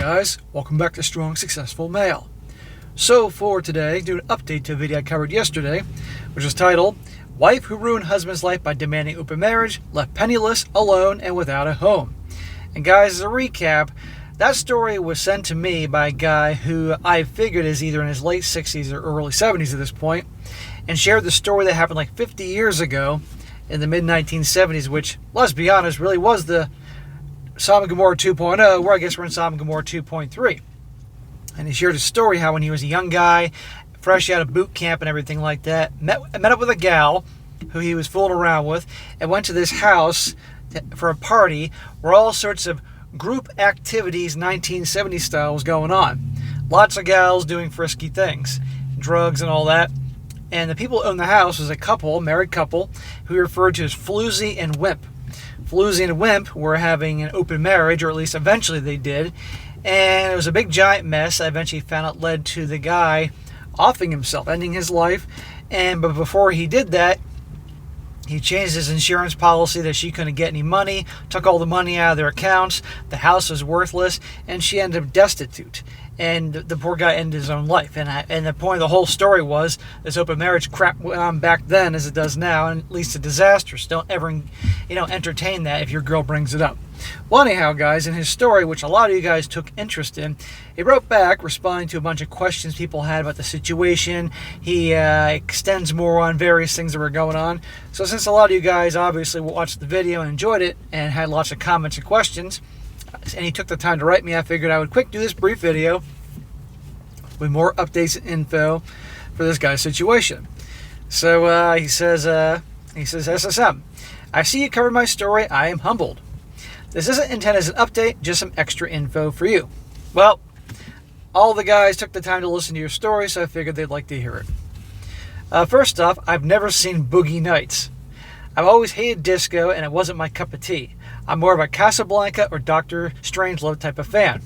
guys, welcome back to Strong Successful Male. So for today, do an update to a video I covered yesterday, which is titled, Wife Who Ruined Husband's Life by Demanding Open Marriage, Left Penniless, Alone, and Without a Home. And guys, as a recap, that story was sent to me by a guy who I figured is either in his late 60s or early 70s at this point, and shared the story that happened like 50 years ago in the mid-1970s, which, let's be honest, really was the Sodom and Gomorrah 2.0, where I guess we're in Sodom and Gomorrah 2.3. And he shared a story how when he was a young guy, fresh out of boot camp and everything like that, met up with a gal who he was fooling around with and went to this house for a party where all sorts of group activities, 1970s style, was going on. Lots of gals doing frisky things, drugs and all that. And the people who owned the house was a couple, married couple, who he referred to as Floozy and Wimp. Floozy and Wimp were having an open marriage, or at least eventually they did, and it was a big giant mess. I eventually found out led to the guy offing himself, ending his life. But before he did that, he changed his insurance policy that she couldn't get any money, took all the money out of their accounts, the house was worthless, and she ended up destitute. And the poor guy ended his own life. And the point of the whole story was this open marriage crap went on back then as it does now, and it leads to disasters. Don't ever, entertain that if your girl brings it up. Well, anyhow, guys, in his story, which a lot of you guys took interest in, he wrote back responding to a bunch of questions people had about the situation. He extends more on various things that were going on. So since a lot of you guys obviously watched the video and enjoyed it and had lots of comments and questions, and he took the time to write me, I figured I would do this brief video with more updates and info for this guy's situation. So he says, SSM, I see you covered my story. I am humbled. This isn't intended as an update, just some extra info for you. Well, all the guys took the time to listen to your story, so I figured they'd like to hear it. First off, I've never seen Boogie Nights. I've always hated disco, and it wasn't my cup of tea. I'm more of a Casablanca or Dr. Strangelove type of fan.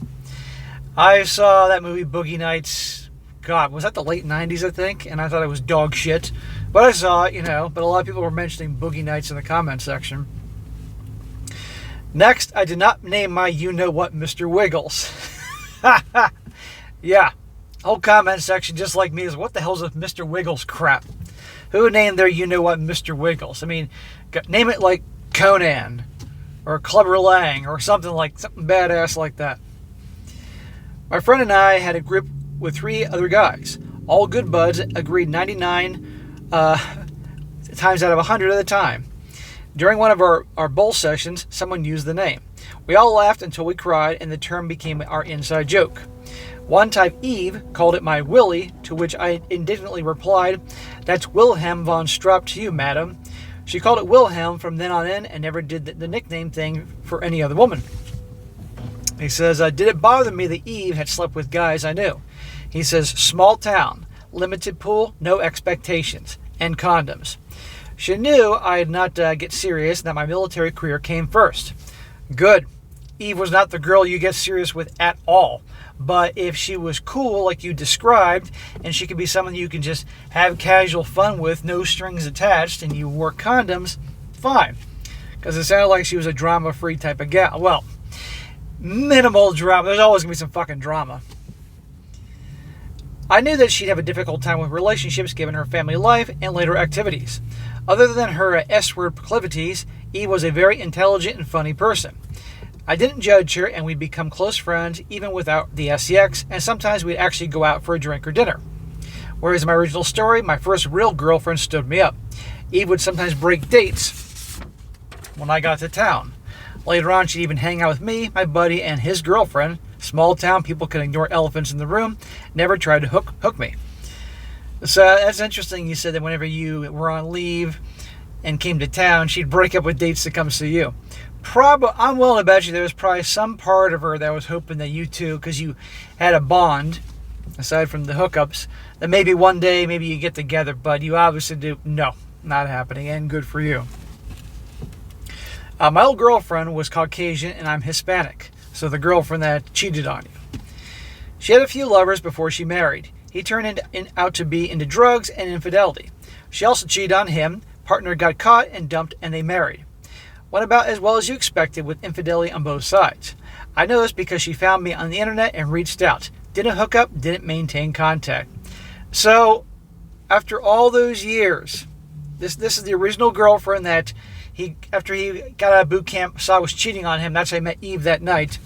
I saw that movie Boogie Nights, God, was that the late 90s, I think? And I thought it was dog shit. But I saw it, but a lot of people were mentioning Boogie Nights in the comment section. Next, I did not name my you-know-what Mr. Wiggles. Yeah, whole comment section just like me is, what the hell's a Mr. Wiggles crap? Who named their you-know-what Mr. Wiggles? I mean, name it like Conan or Clubber Lang or something badass like that. My friend and I had a group with 3 other guys. All good buds, agreed 99 times out of 100 of the time. During one of our bowl sessions, someone used the name. We all laughed until we cried, and the term became our inside joke. One time, Eve called it my Willie, to which I indignantly replied, "That's Wilhelm von Straup to you, madam." She called it Wilhelm from then on in and never did the nickname thing for any other woman. He says, did it bother me that Eve had slept with guys I knew? He says, small town, limited pool, no expectations, and condoms. She knew I did not get serious and that my military career came first. Good. Eve was not the girl you get serious with at all. But if she was cool like you described, and she could be someone you can just have casual fun with, no strings attached, and you wore condoms, fine. Because it sounded like she was a drama-free type of gal. Well, minimal drama. There's always going to be some fucking drama. I knew that she'd have a difficult time with relationships given her family life and later activities. Other than her S-word proclivities, Eve was a very intelligent and funny person. I didn't judge her, and we'd become close friends even without the sex, and sometimes we'd actually go out for a drink or dinner. Whereas in my original story, my first real girlfriend stood me up. Eve would sometimes break dates when I got to town. Later on, she'd even hang out with me, my buddy, and his girlfriend. Small town, people can ignore elephants in the room. Never tried to hook me. So that's interesting. You said that whenever you were on leave and came to town, she'd break up with dates to come see you. I'm willing to bet you there was probably some part of her that was hoping that you two, because you had a bond, aside from the hookups, that maybe one day, maybe you get together, but you obviously do. No, not happening, and good for you. My old girlfriend was Caucasian, and I'm Hispanic, so the girlfriend that cheated on you. She had a few lovers before she married. He turned out to be into drugs and infidelity. She also cheated on him. Partner got caught and dumped, and they married. went about as well as you expected with infidelity on both sides. I know this because she found me on the internet and reached out. Didn't hook up, didn't maintain contact. So, after all those years, this is the original girlfriend that after he got out of boot camp, saw was cheating on him. That's how I met Eve that night.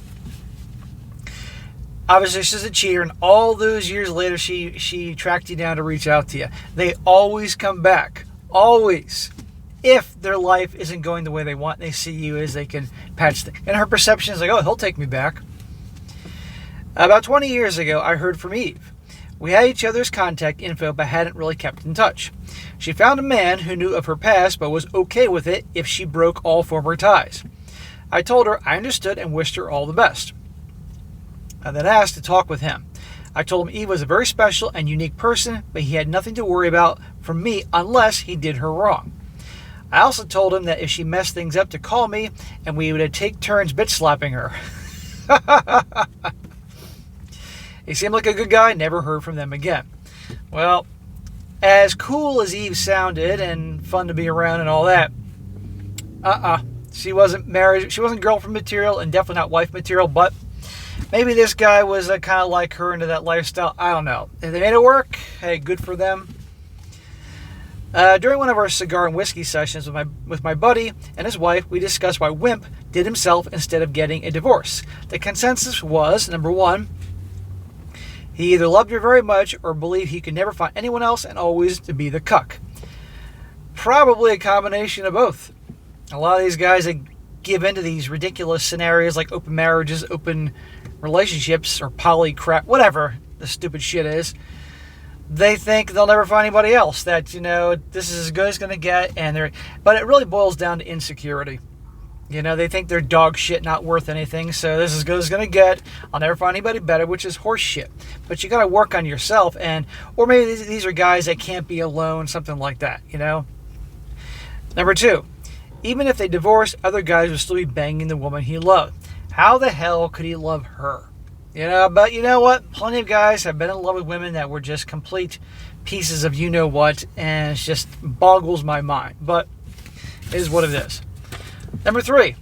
Obviously, she's a cheater, and all those years later, she tracked you down to reach out to you. They always come back. Always. If their life isn't going the way they want, they see you as they can patch things. And her perception is like, oh, he'll take me back. About 20 years ago, I heard from Eve. We had each other's contact info, but hadn't really kept in touch. She found a man who knew of her past, but was okay with it if she broke all former ties. I told her I understood and wished her all the best. I then asked to talk with him. I told him Eve was a very special and unique person, but he had nothing to worry about from me unless he did her wrong. I also told him that if she messed things up to call me, and we would take turns bitch slapping her. He seemed like a good guy, never heard from them again. Well, as cool as Eve sounded and fun to be around and all that, she wasn't married, she wasn't girlfriend material and definitely not wife material, but maybe this guy was kind of like her into that lifestyle. I don't know. If they made it work, hey, good for them. During one of our cigar and whiskey sessions with my buddy and his wife, we discussed why Wimp did himself instead of getting a divorce. The consensus was, number one, he either loved her very much or believed he could never find anyone else and always to be the cuck. Probably a combination of both. A lot of these guys that give into these ridiculous scenarios like open marriages, open relationships, or poly crap, whatever the stupid shit is, they think they'll never find anybody else, that, this is as good as it's going to get, but it really boils down to insecurity. They think they're dog shit, not worth anything, so this is as good as it's going to get. I'll never find anybody better, which is horse shit. But you got to work on yourself, or maybe these are guys that can't be alone, something like that, Number two, even if they divorced, other guys would still be banging the woman he loved. How the hell could he love her? But you know what? Plenty of guys have been in love with women that were just complete pieces of you-know-what, and it just boggles my mind. But it is what it is. Number three,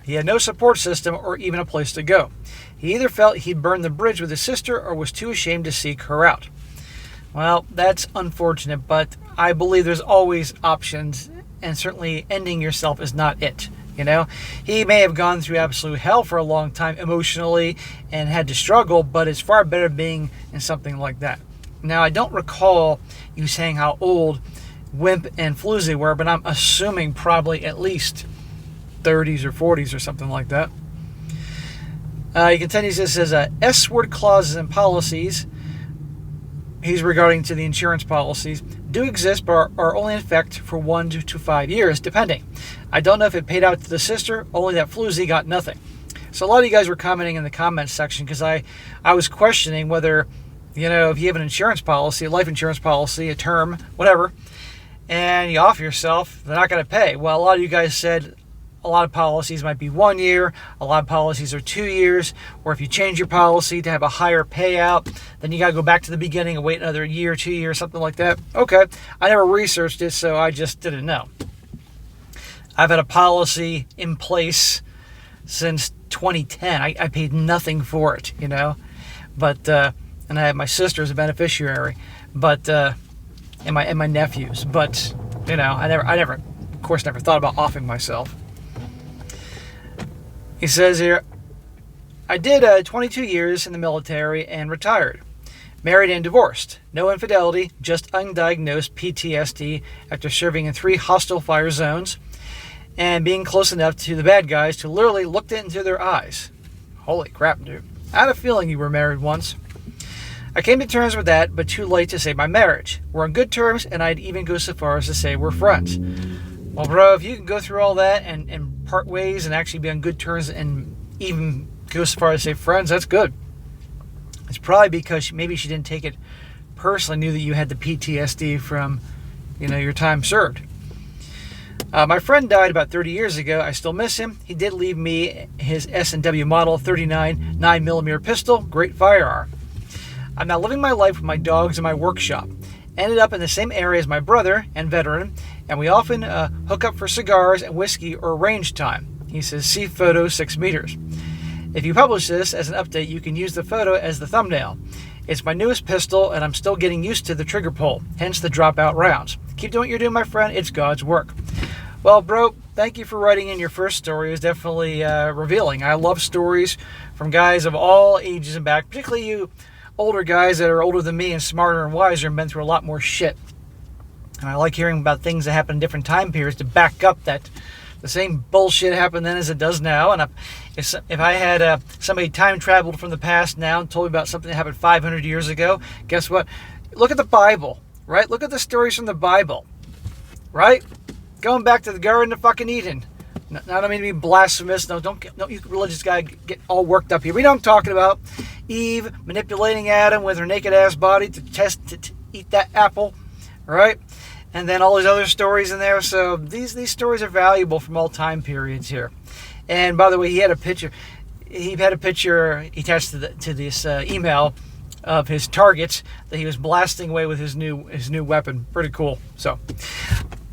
he had no support system or even a place to go. He either felt he'd burned the bridge with his sister or was too ashamed to seek her out. Well, that's unfortunate, but I believe there's always options, and certainly ending yourself is not it. He may have gone through absolute hell for a long time emotionally and had to struggle, but it's far better being in something like that. Now, I don't recall you saying how old Wimp and Floozy were, but I'm assuming probably at least 30s or 40s or something like that. He continues, this says, S-word clauses and policies, he's regarding to the insurance policies, do exist but are only in effect for 1 to 5 years, depending. I don't know if it paid out to the sister, only that Floozy got nothing. So a lot of you guys were commenting in the comments section because I was questioning whether, if you have an insurance policy, a life insurance policy, a term, whatever, and you offer yourself, they're not going to pay. Well, a lot of you guys said a lot of policies might be 1 year, a lot of policies are 2 years, or if you change your policy to have a higher payout, then you got to go back to the beginning and wait another year, 2 years, something like that. Okay, I never researched it, so I just didn't know. I've had a policy in place since 2010. I paid nothing for it, but and I have my sister as a beneficiary, but and my nephews, but I never, of course, never thought about offing myself. He says here, I did 22 years in the military and retired. Married and divorced. No infidelity, just undiagnosed PTSD after serving in 3 hostile fire zones and being close enough to the bad guys to literally look into their eyes. Holy crap, dude. I had a feeling you were married once. I came to terms with that, but too late to save my marriage. We're on good terms, and I'd even go so far as to say we're friends. Well, bro, if you can go through all that and part ways and actually be on good terms and even go so far as to say friends, that's good. It's probably because maybe she didn't take it personally, knew that you had the PTSD from, your time served. My friend died about 30 years ago. I still miss him. He did leave me his S&W model 39 9mm pistol. Great firearm. I'm now living my life with my dogs in my workshop. Ended up in the same area as my brother and veteran, and we often hook up for cigars and whiskey or range time. He says, see photo 6 meters. If you publish this as an update, you can use the photo as the thumbnail. It's my newest pistol, and I'm still getting used to the trigger pull, hence the dropout rounds. Keep doing what you're doing, my friend. It's God's work. Well, bro, thank you for writing in your first story. It was definitely revealing. I love stories from guys of all ages and back, particularly you older guys that are older than me and smarter and wiser and been through a lot more shit. And I like hearing about things that happen in different time periods to back up that the same bullshit happened then as it does now. And if I had somebody time traveled from the past now and told me about something that happened 500 years ago, guess what? Look at the Bible, right? Look at the stories from the Bible, right? Going back to the Garden of fucking Eden. I don't mean to be blasphemous. No, don't you religious guy get all worked up here. We know what I'm talking about. Eve manipulating Adam with her naked ass body to eat that apple, right? And then all these other stories in there. So these stories are valuable from all time periods here. And by the way, he had a picture. He had a picture attached to this email of his targets that he was blasting away with his new weapon. Pretty cool. So,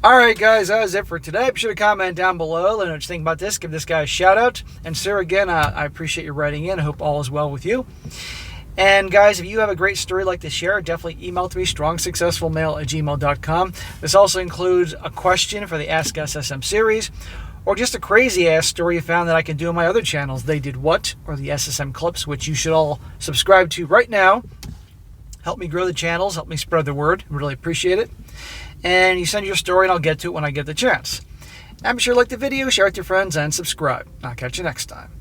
all right, guys, that was it for today. Be sure to comment down below. Let me know what you think about this. Give this guy a shout out. And sir, again, I appreciate you writing in. I hope all is well with you. And guys, if you have a great story like to share, definitely email it to me, strongsuccessfulmale@gmail.com. This also includes a question for the Ask SSM series, or just a crazy-ass story you found that I can do on my other channels, They Did What, or the SSM Clips, which you should all subscribe to right now. Help me grow the channels, help me spread the word. Really appreciate it. And you send your story, and I'll get to it when I get the chance. And be sure to like the video, share it with your friends, and subscribe. I'll catch you next time.